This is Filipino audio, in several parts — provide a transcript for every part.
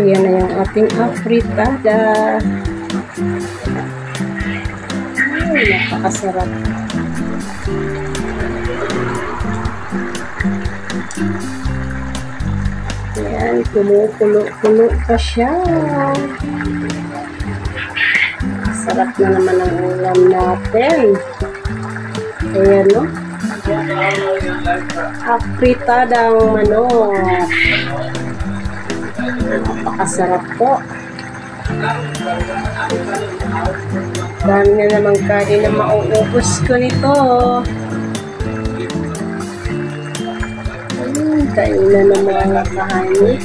Ayan na yung ating afritada. Ay, napakasarap. Ayan, kumukulo-kulo pa siya. Sarap na naman ang ulam natin. Ayan, no? Afritadang manok. Napakasarap po. Dami na naman kanin na mauubos ko nito. Kain na naman mga kahanin.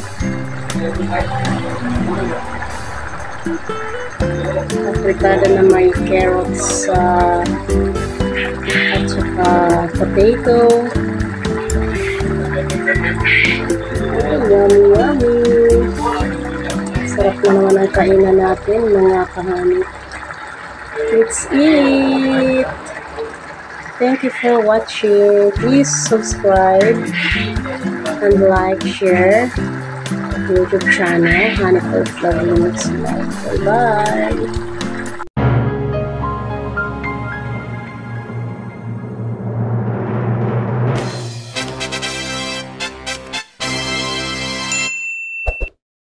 Afritada na may carrots at saka potato. Yummy, yummy. Sarap na naman ang kainan natin, mga kahanin. Let's eat! Thank you for watching. Please subscribe and like, share YouTube channel, Honey Coat Vlog Limits Life. Bye-bye!